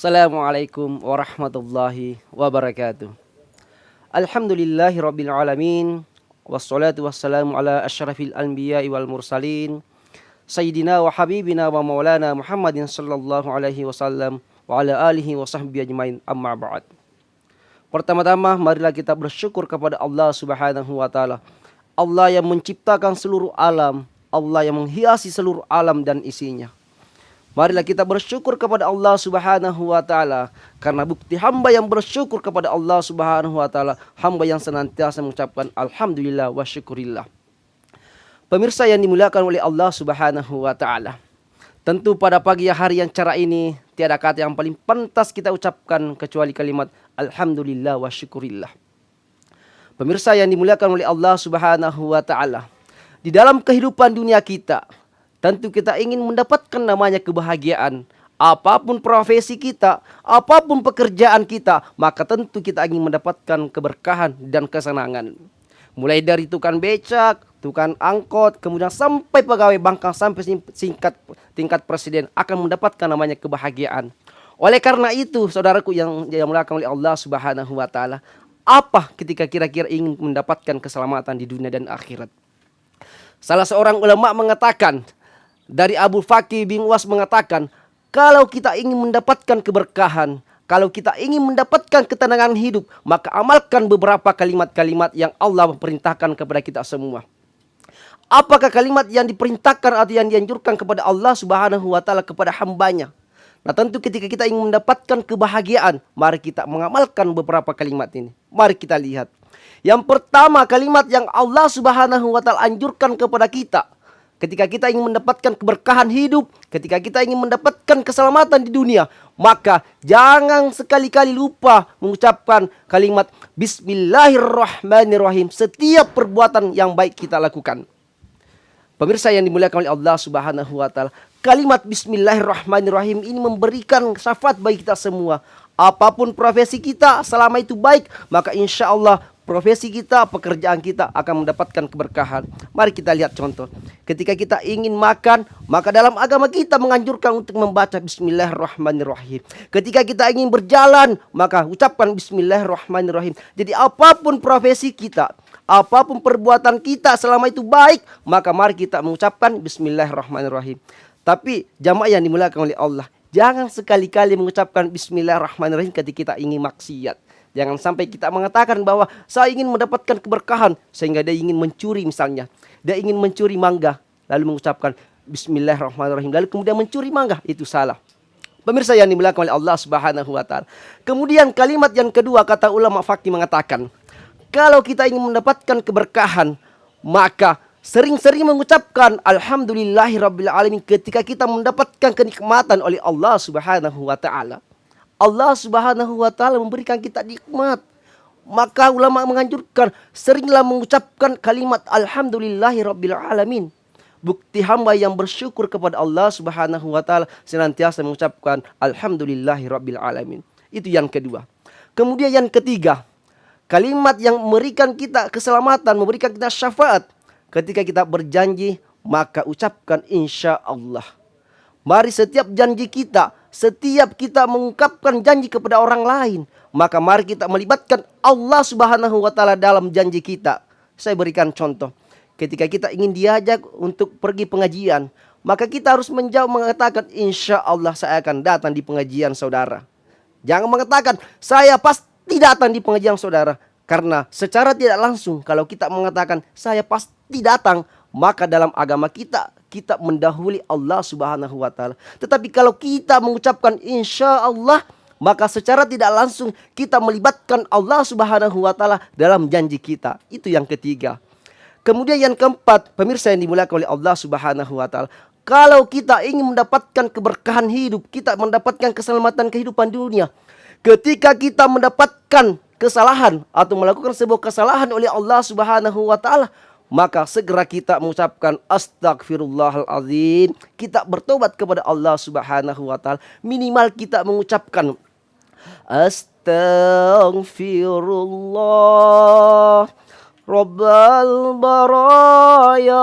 Assalamualaikum warahmatullahi wabarakatuh. Alhamdulillahi rabbil alamin. Wassalatu wassalamu ala asyrafil anbiya'i wal mursalin. Sayyidina wa habibina wa maulana Muhammadin sallallahu alaihi wasallam wa ala alihi wa sahbihi ajmain, amma ba'd. Pertama-tama marilah kita bersyukur kepada Allah Subhanahu wa taala. Allah yang menciptakan seluruh alam, Allah yang menghiasi seluruh alam dan isinya. Marilah kita bersyukur kepada Allah Subhanahu wa taala, karena bukti hamba yang bersyukur kepada Allah Subhanahu wa taala, hamba yang senantiasa mengucapkan alhamdulillah wa syukurillah. Pemirsa yang dimuliakan oleh Allah Subhanahu wa taala, tentu pada pagi hari yang cerah ini tiada kata yang paling pantas kita ucapkan kecuali kalimat alhamdulillah wa syukurillah. Pemirsa yang dimuliakan oleh Allah Subhanahu wa taala, di dalam kehidupan dunia kita, tentu kita ingin mendapatkan namanya kebahagiaan. Apapun profesi kita, apapun pekerjaan kita, maka tentu kita ingin mendapatkan keberkahan dan kesenangan. Mulai dari tukang becak, tukang angkot, kemudian sampai pegawai bank, sampai tingkat presiden akan mendapatkan namanya kebahagiaan. Oleh karena itu, saudaraku yang dimuliakan oleh Allah Subhanahu wa taala, apa ketika kira-kira ingin mendapatkan keselamatan di dunia dan akhirat? Salah seorang ulama mengatakan, dari Abu Fakih bin Uwas mengatakan, kalau kita ingin mendapatkan keberkahan, kalau kita ingin mendapatkan ketenangan hidup, maka amalkan beberapa kalimat-kalimat yang Allah perintahkan kepada kita semua. Apakah kalimat yang diperintahkan atau yang dianjurkan kepada Allah Subhanahu wa taala kepada hambanya? Nah, tentu ketika kita ingin mendapatkan kebahagiaan, mari kita mengamalkan beberapa kalimat ini. Mari kita lihat. Yang pertama, kalimat yang Allah Subhanahu wa taala anjurkan kepada kita ketika kita ingin mendapatkan keberkahan hidup, ketika kita ingin mendapatkan keselamatan di dunia, maka jangan sekali-kali lupa mengucapkan kalimat Bismillahirrahmanirrahim setiap perbuatan yang baik kita lakukan. Pemirsa yang dimuliakan oleh Allah Subhanahu wa taala, kalimat Bismillahirrahmanirrahim ini memberikan syafaat bagi kita semua. Apapun profesi kita, selama itu baik, maka insya Allah profesi kita, pekerjaan kita akan mendapatkan keberkahan. Mari kita lihat contoh. Ketika kita ingin makan, maka dalam agama kita menganjurkan untuk membaca Bismillahirrahmanirrahim. Ketika kita ingin berjalan, maka ucapkan Bismillahirrahmanirrahim. Jadi apapun profesi kita, apapun perbuatan kita, selama itu baik, maka mari kita mengucapkan Bismillahirrahmanirrahim. Tapi jamaah yang dimuliakan oleh Allah, jangan sekali-kali mengucapkan Bismillahirrahmanirrahim ketika kita ingin maksiat. Jangan sampai kita mengatakan bahwa saya ingin mendapatkan keberkahan, sehingga dia ingin mencuri misalnya. Dia ingin mencuri mangga, lalu mengucapkan Bismillahirrahmanirrahim, lalu kemudian mencuri mangga. Itu salah. Pemirsa yang dimuliakan oleh Allah Subhanahu wa taala. Kemudian kalimat yang kedua, kata ulama fakih mengatakan, kalau kita ingin mendapatkan keberkahan, maka sering-sering mengucapkan Alhamdulillahirabbil alamin ketika kita mendapatkan kenikmatan oleh Allah Subhanahu wa taala. Allah Subhanahu wa taala memberikan kita nikmat. Maka ulama menganjurkan seringlah mengucapkan kalimat Alhamdulillahirabbil alamin. Bukti hamba yang bersyukur kepada Allah Subhanahu wa taala senantiasa mengucapkan Alhamdulillahirabbil alamin. Itu yang kedua. Kemudian yang ketiga, kalimat yang memberikan kita keselamatan, memberikan kita syafaat. Ketika kita berjanji, maka ucapkan insya Allah. Mari setiap janji kita, setiap kita mengungkapkan janji kepada orang lain, maka mari kita melibatkan Allah Subhanahu wa taala dalam janji kita. Saya berikan contoh. Ketika kita ingin diajak untuk pergi pengajian, maka kita harus menjawab mengatakan insya Allah saya akan datang di pengajian saudara. Jangan mengatakan saya pasti datang di pengajian saudara. Karena secara tidak langsung kalau kita mengatakan saya pasti datang, maka dalam agama kita mendahului Allah Subhanahu wa taala. Tetapi kalau kita mengucapkan insya Allah, maka secara tidak langsung kita melibatkan Allah Subhanahu wa taala dalam janji kita. Itu yang ketiga. Kemudian yang keempat, pemirsa yang dimuliakan oleh Allah Subhanahu wa taala, kalau kita ingin mendapatkan keberkahan hidup, kita mendapatkan keselamatan kehidupan dunia, ketika kita mendapatkan kesalahan atau melakukan sebuah kesalahan oleh Allah Subhanahu wa taala, maka segera kita mengucapkan astagfirullahalazim. Kita bertobat kepada Allah Subhanahu wa taala. Minimal kita mengucapkan astaghfirullah rabbal baraya,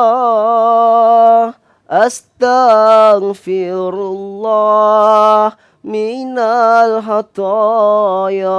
astaghfirullah minal hataya.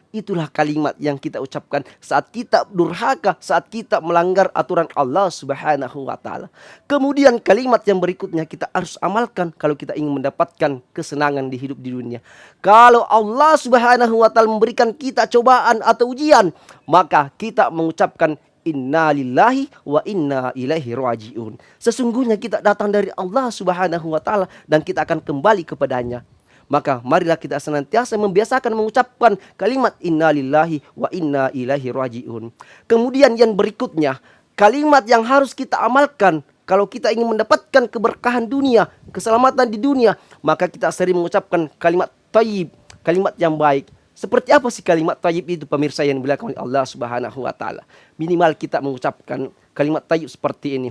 Itulah kalimat yang kita ucapkan saat kita durhaka, saat kita melanggar aturan Allah Subhanahu wa taala. Kemudian kalimat yang berikutnya kita harus amalkan kalau kita ingin mendapatkan kesenangan di hidup di dunia. Kalau Allah Subhanahu wa taala memberikan kita cobaan atau ujian, maka kita mengucapkan inna lillahi wa inna ilaihi rajiun. Sesungguhnya kita datang dari Allah Subhanahu wa taala dan kita akan kembali kepadanya. Maka marilah kita senantiasa membiasakan mengucapkan kalimat inna lillahi wa inna ilaihi rajiun. Kemudian yang berikutnya, kalimat yang harus kita amalkan kalau kita ingin mendapatkan keberkahan dunia, keselamatan di dunia, maka kita sering mengucapkan kalimat thayyib, kalimat yang baik. Seperti apa sih kalimat thayyib itu, pemirsa yang dimuliakan oleh Allah Subhanahu wa taala? Minimal kita mengucapkan kalimat thayyib seperti ini.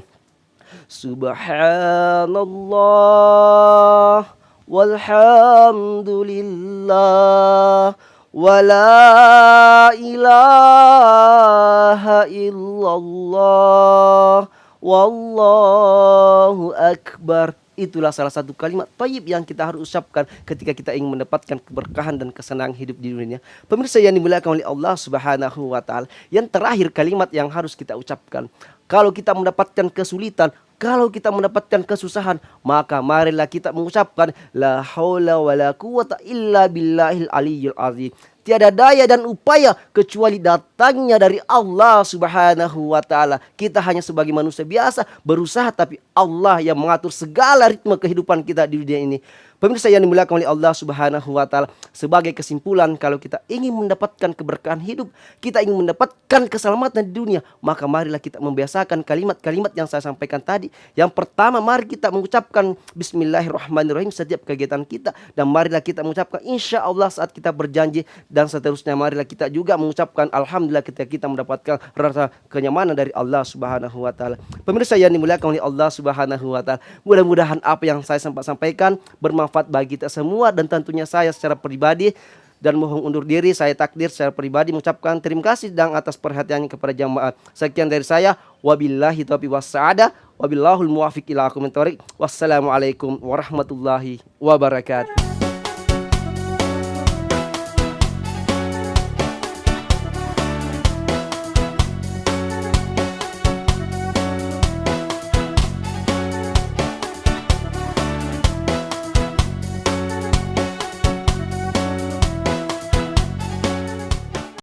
Subhanallah walhamdulillah wala ilaha illallah wallahu akbar. Itulah salah satu kalimat thayyib yang kita harus ucapkan ketika kita ingin mendapatkan keberkahan dan kesenangan hidup di dunia. Pemirsa yang dimuliakan oleh Allah Subhanahu wa taala, yang terakhir kalimat yang harus kita ucapkan kalau kita mendapatkan kesulitan, kalau kita mendapatkan kesusahan, maka marilah kita mengucapkan la haula wala quwata illa billahil aliyyil azim. Tiada daya dan upaya kecuali datangnya dari Allah Subhanahu wa taala. Kita hanya sebagai manusia biasa berusaha, tapi Allah yang mengatur segala ritme kehidupan kita di dunia ini. Pemirsa yang dimuliakan oleh Allah Subhanahu wa taala, sebagai kesimpulan, kalau kita ingin mendapatkan keberkahan hidup, kita ingin mendapatkan keselamatan di dunia, maka marilah kita membiasakan kalimat-kalimat yang saya sampaikan tadi. Yang pertama, mari kita mengucapkan bismillahirrahmanirrahim setiap kegiatan kita, dan marilah kita mengucapkan insya Allah saat kita berjanji, dan seterusnya marilah kita juga mengucapkan alhamdulillah ketika kita mendapatkan rasa kenyamanan dari Allah Subhanahu wa taala. Pemirsa yang dimuliakan oleh Allah Subhanahu wa taala, mudah-mudahan apa yang saya sempat sampaikan bermanfaat bagi kita semua, dan tentunya saya secara pribadi dan mohon undur diri, saya takdir secara pribadi mengucapkan terima kasih dan atas perhatiannya kepada jamaah. Sekian dari saya, wabillahi taufiq wassaada, wabillahul muwaffiq ila aqwamit thoriq. Wassalamualaikum warahmatullahi wabarakatuh.